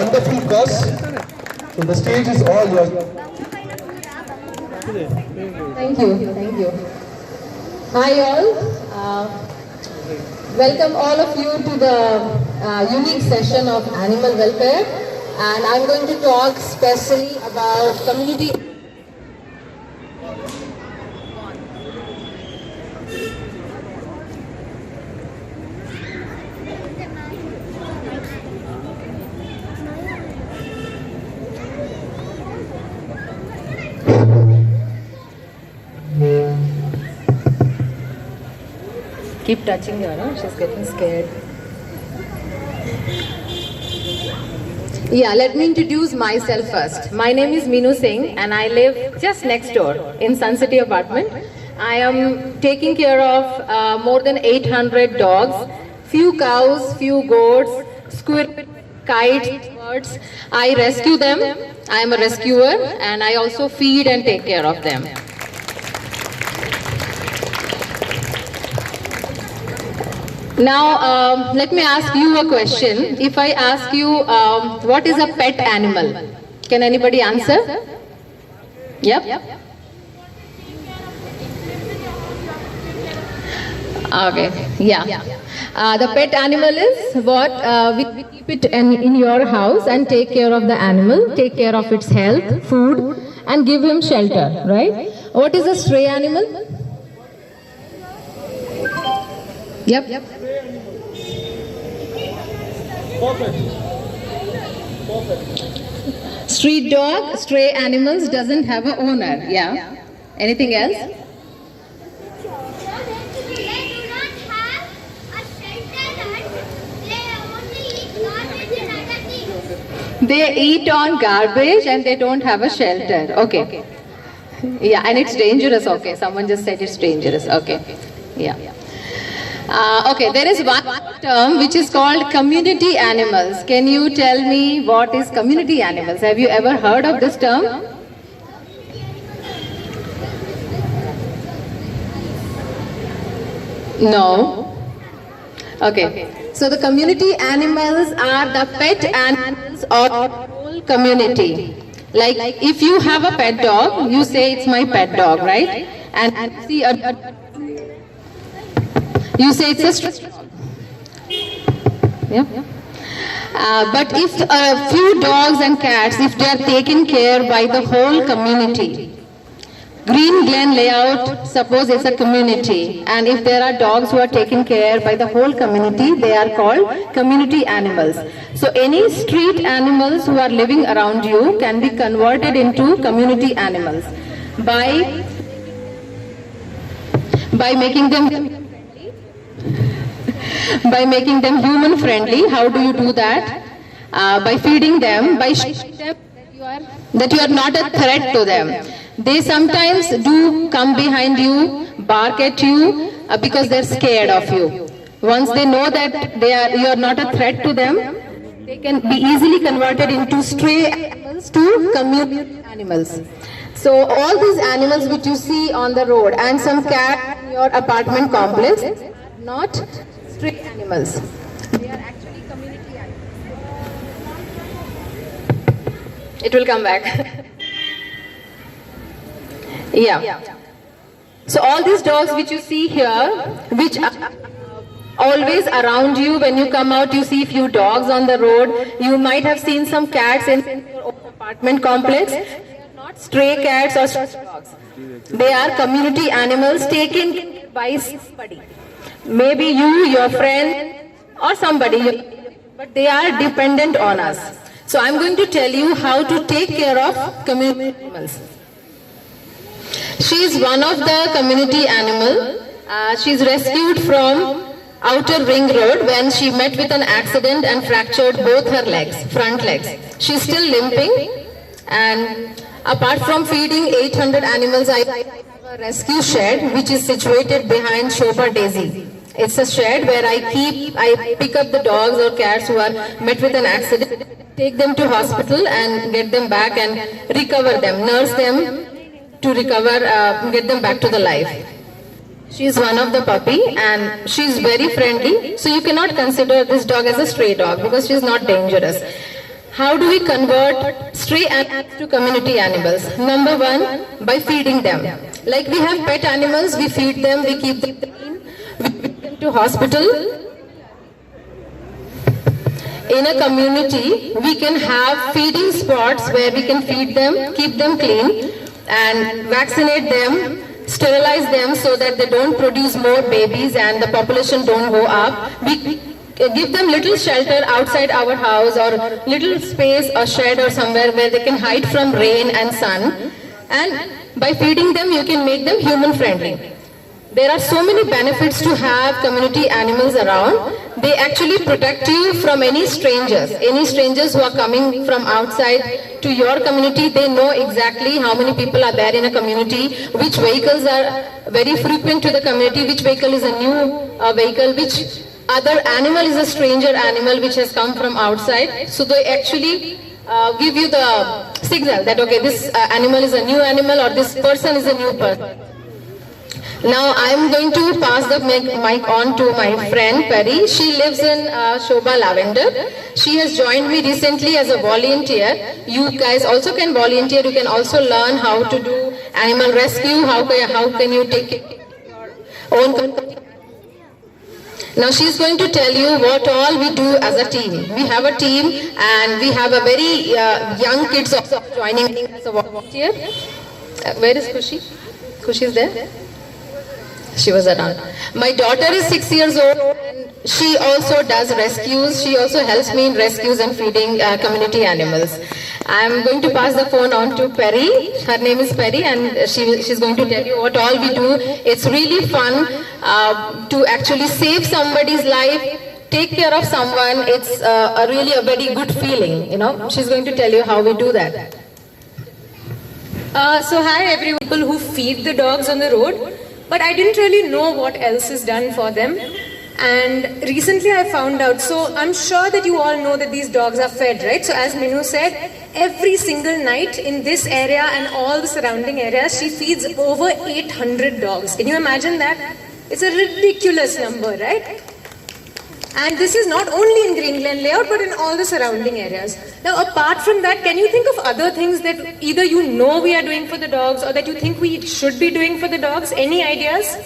wonderful cause. So the stage is all yours. Thank you, thank you. Hi all. Welcome all of you to the unique session of animal welfare, and I'm going to talk specially about community. Keep touching her, huh? She's getting scared. Yeah, let me introduce myself first. My name is Meenu Singh and I live just next door in Sun City apartment. I am taking care of more than 800 dogs, few cows, few goats, squirrels, kites, birds. I rescue them. I am a rescuer and I also feed and take care of them. Now, let me ask you a question. If I ask you, what is a pet animal? Can anybody answer? Yep. Okay, yeah. The pet animal is what? We keep it in your house and take care of the animal, take care of its health, food, and give him shelter, right? What is a stray animal? Yep. Perfect. Street dog, stray animals doesn't have an owner. Yeah. Anything else? They eat on garbage and they don't have a shelter. Okay. Yeah, and it's dangerous. Okay, someone just said it's dangerous. Okay. Yeah. Okay, there is one term which is called community animals. Can you tell me what is community animals? Have you ever heard of this term? No. Okay. So the community animals are the pet animals of the whole community. Like if you have a pet dog, you say it's my pet dog, right? And see you say it's a stray dog. Yeah. But if a few dogs and cats, if they are taken care by the whole community, Green Glen layout, suppose it's a community, and if there are dogs who are taken care by the whole community, they are called community animals. So any street animals who are living around you can be converted into community animals by making them human friendly. How do you do that? By feeding them, by showing them that you are not a threat to them. They sometimes do come behind you, bark at you because they're scared of you. Once they know that you are not a threat to them, they can be easily converted into stray animals to community animals. So all these animals which you see on the road and some cats in your apartment complex are not stray animals. They are actually community animals. It will come back. Yeah. So all these dogs which you see here, which are always around you, when you come out you see few dogs on the road. You might have seen some cats in your own apartment complex. They are not stray cats or stray dogs. They are community animals taken by somebody. Maybe you, your friend, or somebody, but they are dependent on us. So I'm going to tell you how to take care of community animals. She is one of the community animal. She is rescued from Outer Ring Road when she met with an accident and fractured both her legs, front legs. She is still limping, and apart from feeding 800 animals, I have a rescue shed which is situated behind Shobha Daisy. It's a shed where I pick up the dogs or cats who are met with an accident, take them to hospital and get them back and recover them, nurse them to recover, get them back to the life. She is one of the puppy and she is very friendly. So you cannot consider this dog as a stray dog because she is not dangerous. How do we convert stray animals to community animals? Number one, by feeding them. Like we have pet animals, we feed them, we keep them clean, we bring them to hospital. In a community, we can have feeding spots where we can feed them, keep them clean, and vaccinate them, sterilize them so that they don't produce more babies and the population don't go up. We give them little shelter outside our house or little space or shed or somewhere where they can hide from rain and sun. And by feeding them, you can make them human friendly. There are so many benefits to have community animals around. They actually protect you from any strangers who are coming from outside to your community. They know exactly how many people are there in a community, which vehicles are very frequent to the community, which vehicle is a new vehicle, which other animal is a stranger animal which has come from outside. So they actually give you the signal that okay, this animal is a new animal or this person is a new person. Now I am going to pass the mic on to my friend Perry. She lives in Shobha Lavender. She has joined me recently as a volunteer. You guys also can volunteer. You can also learn how to do animal rescue. How can you take your own community. Now she's going to tell you what all we do as a team. We have a team and we have a very young kids also joining as a volunteer. Where is Khushi? Khushi is there? She was around. My daughter is 6 years old and she also does rescues. She also helps me in rescues and feeding community animals. I'm going to pass the phone on to Perry. Her name is Perry and she's going to tell you what all we do. It's really fun to actually save somebody's life, take care of someone. It's really a very good feeling, you know. She's going to tell you how we do that. So hi everyone, people who feed the dogs on the road. But I didn't really know what else is done for them. And recently I found out, so I'm sure that you all know that these dogs are fed, right? So as Minu said, every single night in this area and all the surrounding areas, she feeds over 800 dogs. Can you imagine that? It's a ridiculous number, right? And this is not only in Green Glen layout, but in all the surrounding areas. Now, apart from that, can you think of other things that either you know we are doing for the dogs or that you think we should be doing for the dogs? Any ideas?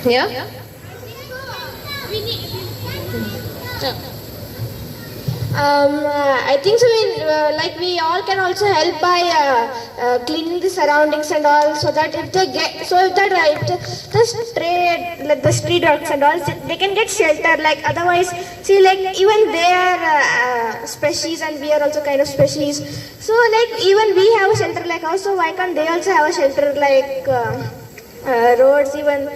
Yeah? I think so. Like we all can also help by cleaning the surroundings and all, so that if they get, if the stray, like the street dogs and all, they can get shelter. Like otherwise, see, like even they are species and we are also kind of species. So like even we have a shelter like us, so why can't they also have a shelter like roads even?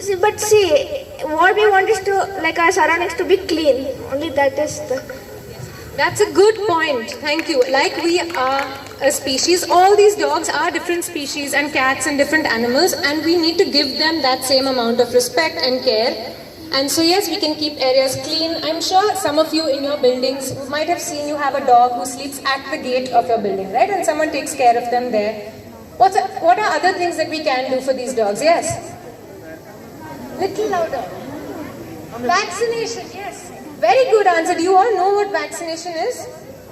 See, but see, what we want is to like our surroundings to be clean. Only that is the. That's a good point. Thank you. Like we are a species, all these dogs are different species and cats and different animals, and we need to give them that same amount of respect and care. And so yes, we can keep areas clean. I'm sure some of you in your buildings might have seen you have a dog who sleeps at the gate of your building, right? And someone takes care of them there. What are other things that we can do for these dogs? Yes? Little louder. Vaccination, yes. Very good answer. Do you all know what vaccination is?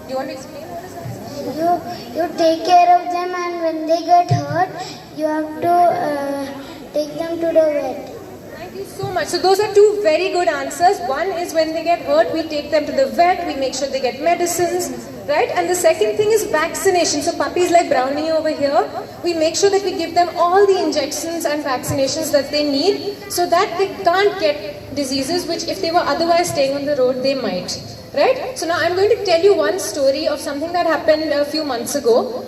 Do you want to explain what is vaccination? You take care of them, and when they get hurt, you have to take them to the vet. Thank you so much. So those are two very good answers. One is when they get hurt, we take them to the vet, we make sure they get medicines, right? And the second thing is vaccination. So puppies like Brownie over here, we make sure that we give them all the injections and vaccinations that they need so that they can't get diseases which if they were otherwise staying on the road, they might. Right? So now I'm going to tell you one story of something that happened a few months ago.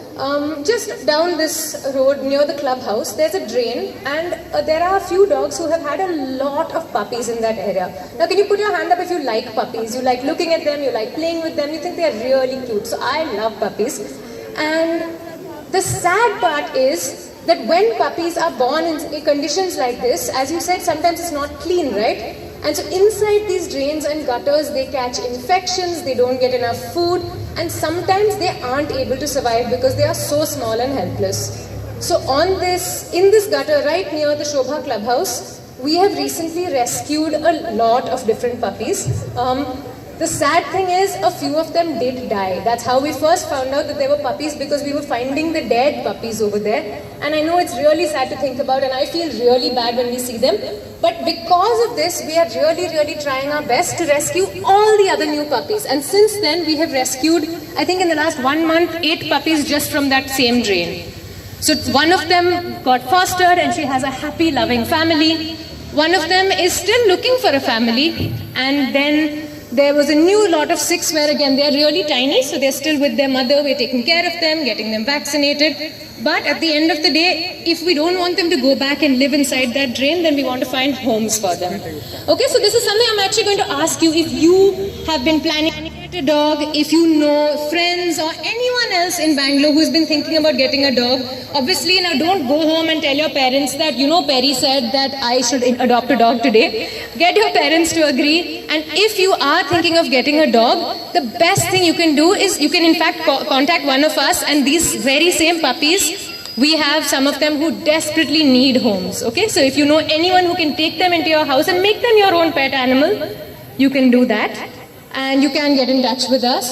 Just down this road near the clubhouse, there's a drain and there are a few dogs who have had a lot of puppies in that area. Now can you put your hand up if you like puppies? You like looking at them, you like playing with them, you think they're really cute. So I love puppies. And the sad part is that when puppies are born in conditions like this, as you said, sometimes it's not clean, right? And so inside these drains and gutters, they catch infections, they don't get enough food, and sometimes they aren't able to survive because they are so small and helpless. So in this gutter right near the Shobha clubhouse, we have recently rescued a lot of different puppies. The sad thing is, a few of them did die. That's how we first found out that they were puppies, because we were finding the dead puppies over there. And I know it's really sad to think about, and I feel really bad when we see them. But because of this, we are really trying our best to rescue all the other new puppies. And since then, we have rescued, I think in the last 1 month, 8 puppies just from that same drain. So one of them got fostered and she has a happy, loving family. One of them is still looking for a family, and then there was a new lot of 6 where again they are really tiny, so they're still with their mother. We're taking care of them, getting them vaccinated. But at the end of the day, if we don't want them to go back and live inside that drain, then we want to find homes for them. Okay, so this is something I'm actually going to ask you. If you have been planning to get a dog, if you know friends or anyone else in Bangalore who's been thinking about getting a dog, obviously now don't go home and tell your parents that, you know, Perry said that I should adopt a dog today. Get your parents to agree. And if you are thinking of getting a dog, the best thing you can do is you can in fact contact one of us, and these very same puppies, we have some of them who desperately need homes. Okay, so if you know anyone who can take them into your house and make them your own pet animal, you can do that, and you can get in touch with us.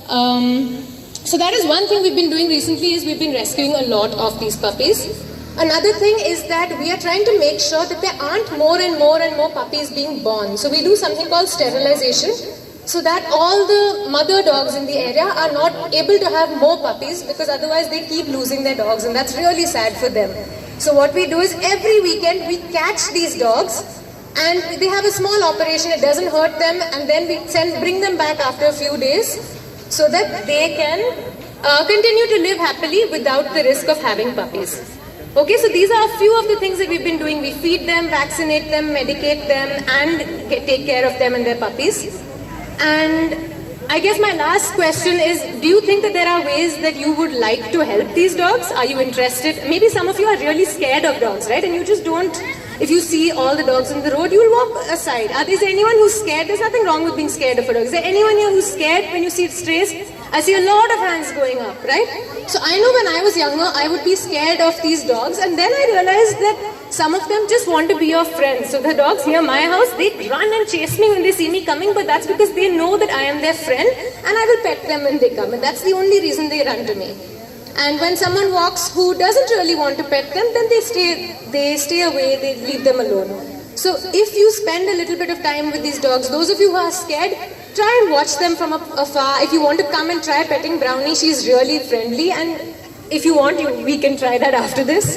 So that is one thing we've been doing recently, is we've been rescuing a lot of these puppies. Another thing is that we are trying to make sure that there aren't more and more puppies being born. So we do something called sterilization, so that all the mother dogs in the area are not able to have more puppies, because otherwise they keep losing their dogs, and that's really sad for them. So what we do is every weekend we catch these dogs, and they have a small operation, it doesn't hurt them, and then we bring them back after a few days so that they can continue to live happily without the risk of having puppies. Okay, so these are a few of the things that we've been doing. We feed them, vaccinate them, medicate them, and take care of them and their puppies. And I guess my last question is, do you think that there are ways that you would like to help these dogs? Are you interested? Maybe some of you are really scared of dogs, right? And you just don't, if you see all the dogs on the road, you'll walk aside. Is there anyone who's scared? There's nothing wrong with being scared of a dog. Is there anyone here who's scared when you see strays? I see a lot of hands going up, right? So I know when I was younger, I would be scared of these dogs, and then I realized that some of them just want to be your friends. So the dogs near my house, they run and chase me when they see me coming, but that's because they know that I am their friend, and I will pet them when they come, and that's the only reason they run to me. And when someone walks who doesn't really want to pet them, then they stay away, they leave them alone. So if you spend a little bit of time with these dogs, those of you who are scared, try and watch them from afar. If you want to come and try petting Brownie, she's really friendly, and if you want, we can try that after this.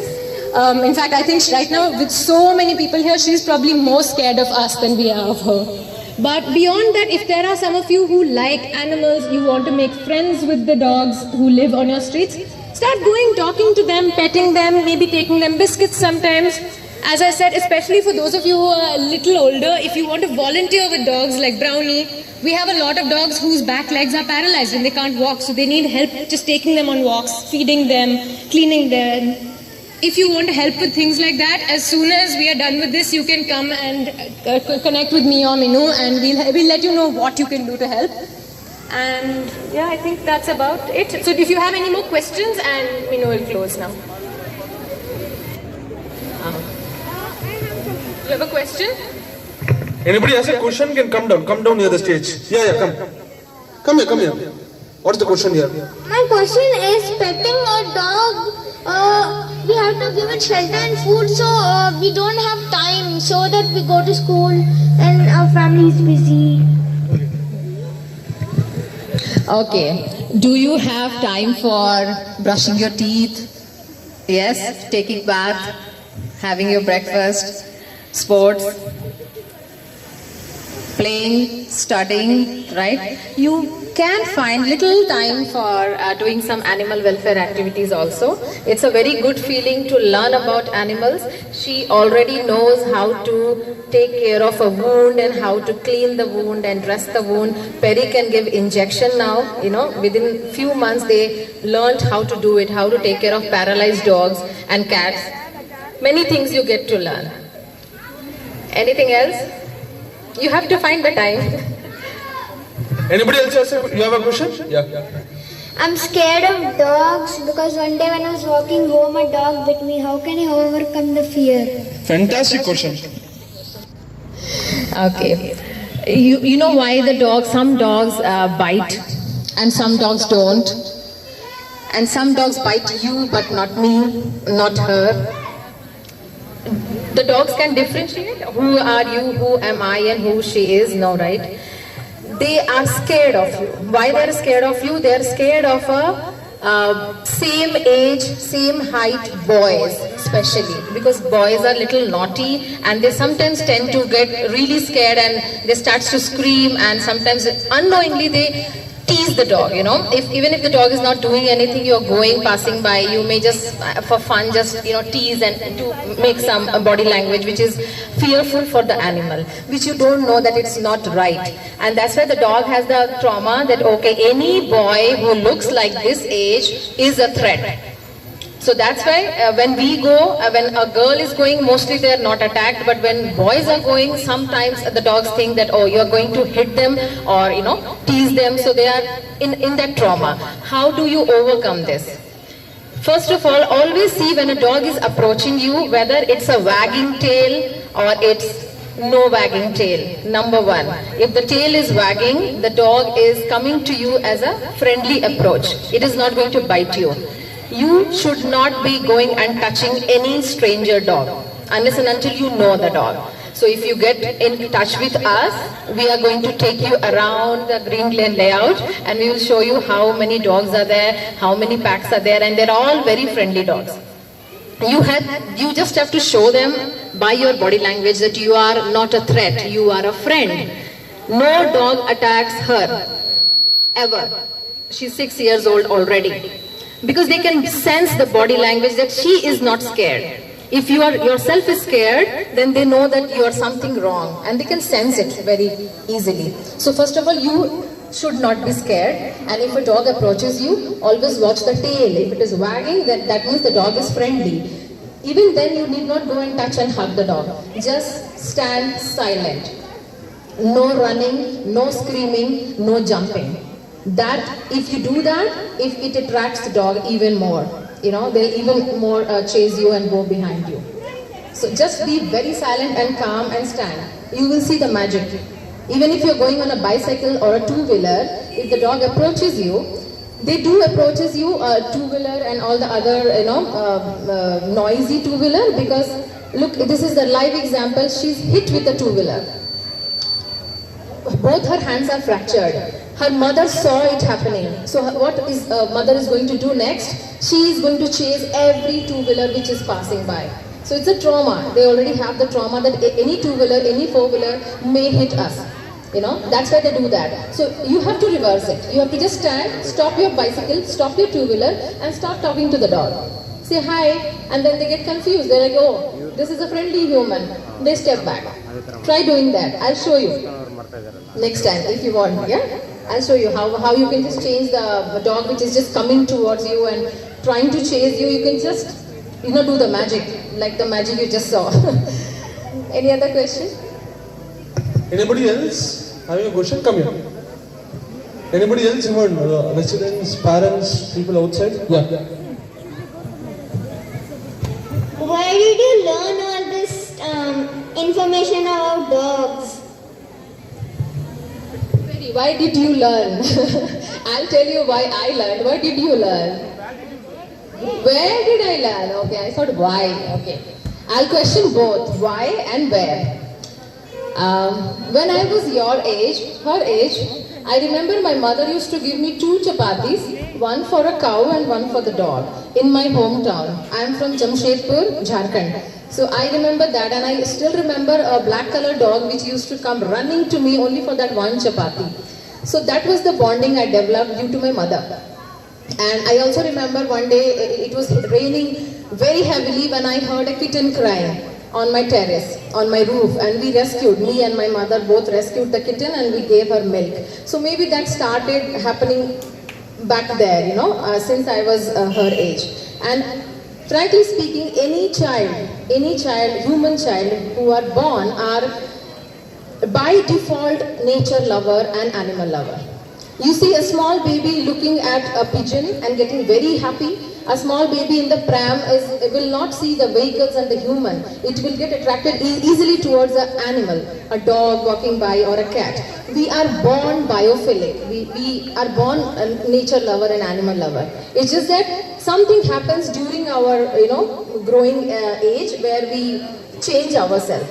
In fact, I think right now, with so many people here, she's probably more scared of us than we are of her. But beyond that, if there are some of you who like animals, you want to make friends with the dogs who live on your streets, start going, talking to them, petting them, maybe taking them biscuits sometimes. As I said, especially for those of you who are a little older, if you want to volunteer with dogs like Brownie, we have a lot of dogs whose back legs are paralyzed and they can't walk, so they need help just taking them on walks, feeding them, cleaning them. If you want to help with things like that, as soon as we are done with this, you can come and connect with me or Minu, and we'll let you know what you can do to help. And yeah, I think that's about it. So if you have any more questions, and Minu will close now. You have a question? Anybody has a question can come down near the stage. Yeah, come here. What's the question here? My question is, petting a dog, we have to give it shelter and food, so we don't have time, so that we go to school and our family is busy. Okay. Do you have time for brushing your teeth? Yes. Taking bath, having your breakfast, sports, playing, studying, right? You can find little time for doing some animal welfare activities also. It's a very good feeling to learn about animals. She already knows how to take care of a wound and how to clean the wound and dress the wound. Perry can give injection now, within few months they learned how to do it, how to take care of paralyzed dogs and cats. Many things you get to learn. Anything else? You have to find the time. Anybody else you have a question? Yeah. I'm scared of dogs because one day when I was walking home, a dog bit me. How can I overcome the fear? Fantastic question. Okay. You know why some dogs bite and some dogs don't? And some dogs bite you but not me, not her. The dogs can differentiate who are you, who am I, and who she is. No, right? They are scared of you. Why they are scared of you? They are scared of same age, same height boys, especially because boys are little naughty and they sometimes tend to get really scared and they start to scream, and sometimes unknowingly they tease the dog, even if the dog is not doing anything, you're passing by, you may just for fun just tease and to make some body language which is fearful for the animal, which you don't know that it's not right. And that's why the dog has the trauma that okay, any boy who looks like this age is a threat. So that's why when we go, when a girl is going, mostly they are not attacked, but when boys are going, sometimes the dogs think that, oh, you're going to hit them or, tease them, so they are in that trauma. How do you overcome this? First of all, always see when a dog is approaching you, whether it's a wagging tail or it's no wagging tail. Number one, if the tail is wagging, the dog is coming to you as a friendly approach. It is not going to bite you. You should not be going and touching any stranger dog unless and until you know the dog. So if you get in touch with us, we are going to take you around the Green Lane layout and we will show you how many dogs are there, how many packs are there, and they're all very friendly dogs. You just have to show them by your body language that you are not a threat, you are a friend. No dog attacks her, ever. She's 6 years old already. Because they can sense the body language that she is not scared. If you are yourself is scared, then they know that you are something wrong and they can sense it very easily. So first of all, you should not be scared, and if a dog approaches you, always watch the tail. If it is wagging, that means the dog is friendly. Even then you need not go and touch and hug the dog. Just stand silent. No running, no screaming, no jumping. That if you do that, if it attracts the dog even more, they'll even more chase you and go behind you. So just be very silent and calm and stand. You will see the magic. Even if you're going on a bicycle or a two-wheeler, if the dog approaches you, they do approaches you, two-wheeler and all the other, noisy two-wheeler, because look, this is the live example. She's hit with the two-wheeler. Both her hands are fractured. Her mother saw it happening. So what is mother is going to do next? She is going to chase every two-wheeler which is passing by. So it's a trauma. They already have the trauma that any two-wheeler, any four-wheeler may hit us. That's why they do that. So you have to reverse it. You have to just stand, stop your bicycle, stop your two-wheeler and start talking to the dog. Say hi, and then they get confused. They're like, oh, this is a friendly human. They step back. Try doing that. I'll show you next time if you want. Yeah, I'll show you how you can just change the dog which is just coming towards you and trying to chase you. You can just do the magic, like the magic you just saw. Any other question? Anybody else having a question? Come here. Anybody else? Even residents, parents, people outside? Yeah. Why did you learn all this information about dogs? Why did you learn? I'll tell you why I learned. Why did you learn? Where did I learn? Okay, I thought why. Okay. I'll question both, why and where. When I was your age, her age, I remember my mother used to give me 2 chapatis, one for a cow and one for the dog, in my hometown. I am from Jamshedpur, Jharkhand. So I remember that, and I still remember a black color dog which used to come running to me only for that one chapati. So that was the bonding I developed due to my mother. And I also remember one day it was raining very heavily when I heard a kitten crying on my terrace, on my roof, and me and my mother both rescued the kitten and we gave her milk. So maybe that started happening back there, since I was her age. And frankly speaking, any child, human child who are born are by default nature lover and animal lover. You see a small baby looking at a pigeon and getting very happy, a small baby in the pram will not see the vehicles and the human. It will get attracted easily towards an animal, a dog walking by or a cat. We are born biophilic. We are born a nature lover and animal lover. It's just that something happens during our growing age where we change ourselves.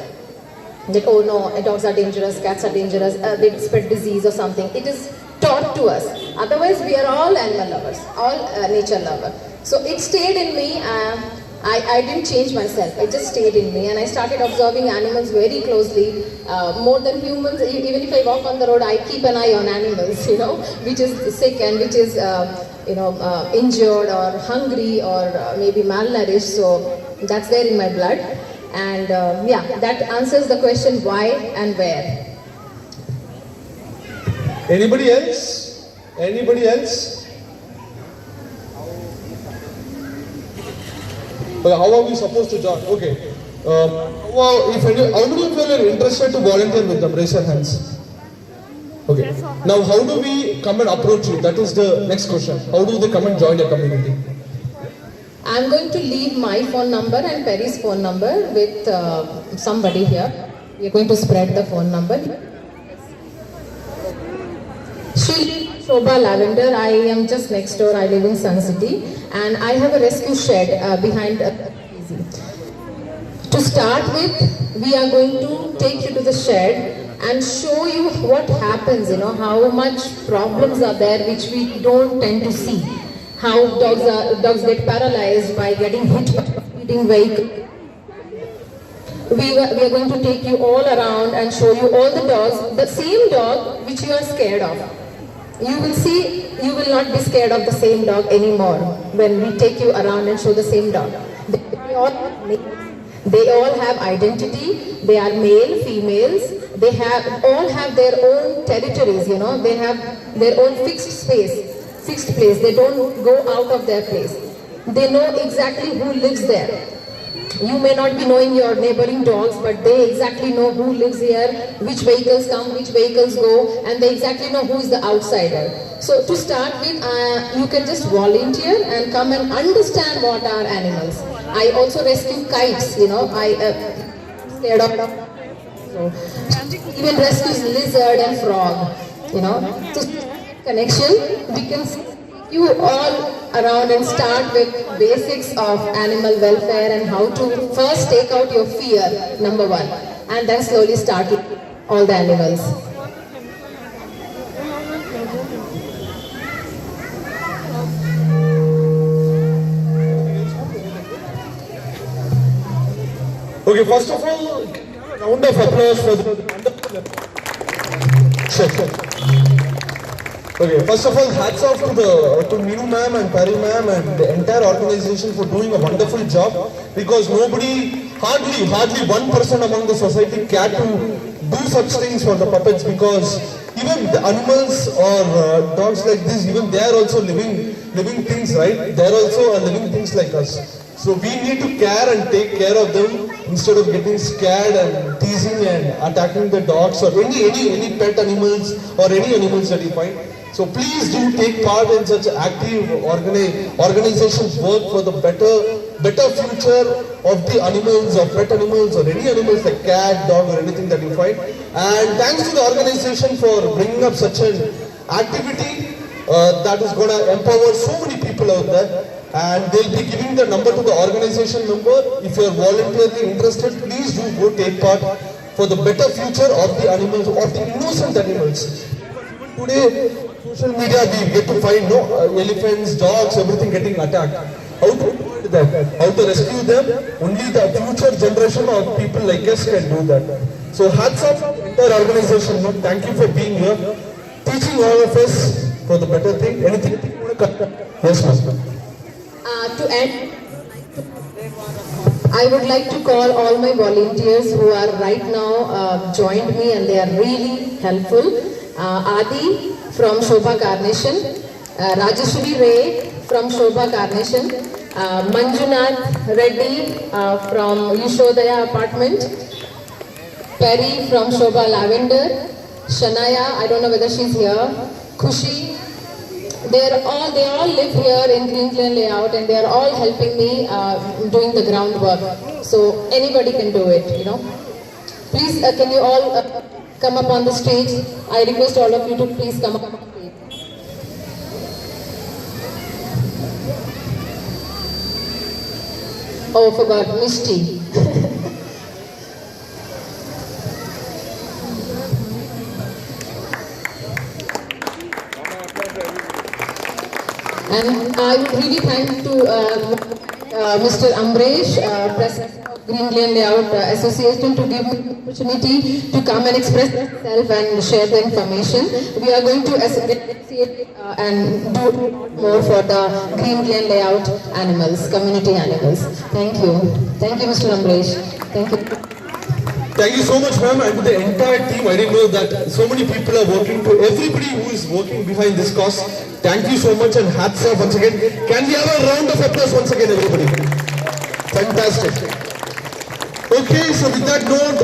That, oh no, dogs are dangerous, cats are dangerous, they spread disease or something. It is taught to us. Otherwise, we are all animal lovers, all nature lovers. So it stayed in me. I didn't change myself. It just stayed in me, and I started observing animals very closely, more than humans. Even if I walk on the road, I keep an eye on animals, which is sick and which is, injured or hungry or maybe malnourished. So that's there in my blood. And that answers the question why and where. Anybody else? Anybody else? Okay, how are we supposed to join? Okay. If how many of you are interested to volunteer with them? Raise your hands. Okay. Now, how do we come and approach you? That is the next question. How do they come and join the community? I'm going to leave my phone number and Perry's phone number with somebody here. We are going to spread the phone number. Shobha Lavender. I am just next door. I live in Sun City, and I have a rescue shed behind. To start with, we are going to take you to the shed and show you what happens. How much problems are there which we don't tend to see. How dogs get paralyzed by getting hit by a speeding vehicle. We are going to take you all around and show you all the dogs, the same dog which you are scared of. You will see, you will not be scared of the same dog anymore when we take you around and show the same dog. They all have identity, they are male, females, they all have their own territories, they have their own fixed place, they don't go out of their place. They know exactly who lives there. You may not be knowing your neighboring dogs, but they exactly know who lives here, which vehicles come, which vehicles go, and they exactly know who is the outsider. So to start with, you can just volunteer and come and understand what are animals. I also rescue kites, I scared of so even rescues lizard and frog, To connection, we can see you all around and start with basics of animal welfare and how to first take out your fear, number one, and then slowly start with all the animals. Okay, first of all, a round of applause for the wonderful. Okay, first of all, hats off to Meenu ma'am and Pari ma'am and the entire organization for doing a wonderful job, because hardly 1% among the society care to do such things for the puppets, because even the animals or dogs like this, even they are also living things, right? They are also living things like us. So we need to care and take care of them instead of getting scared and teasing and attacking the dogs or any pet animals or any animals that you find. So please do take part in such active organizations work for the better future of the animals, of pet animals or any animals like cat, dog or anything that you find. And thanks to the organization for bringing up such an activity that is going to empower so many people out there. And they'll be giving the number to the organization member. If you are voluntarily interested, please do go take part for the better future of the animals, of the innocent animals. Today, social media, we get to find elephants, dogs, everything getting attacked. How to avoid that? How to rescue them? Only the future generation of people like us can do that. So hats off to the entire organization. Thank you for being here, teaching all of us for the better thing. Anything you want to cut? Yes, Master. To end, I would like to call all my volunteers who are right now joined me and they are really helpful. Adi from Shobha Carnation, Rajeshwari Ray from Shobha Carnation, Manjunath Reddy from Yashodaya Apartment, Perry from Shobha Lavender, Shanaya, I don't know whether she's here, Khushi, They all live here in Green Layout, and they are all helping me doing the groundwork. So anybody can do it, you know. Please, can you all come up on the stage? I request all of you to please come up on the stage. Oh, forgot, Mishti. And I would really thank to Mr. Amresh, President of Green Lane Layout Association, to give me the opportunity to come and express myself and share the information. We are going to associate and do more for the Green Lane Layout animals, community animals. Thank you. Thank you, Mr. Amresh. Thank you. Thank you so much, ma'am, and to the entire team. I didn't know that so many people are working. To everybody who is working behind this cause, thank you so much and hats off once again. Can we have a round of applause once again, everybody? Fantastic. Okay, so with that note.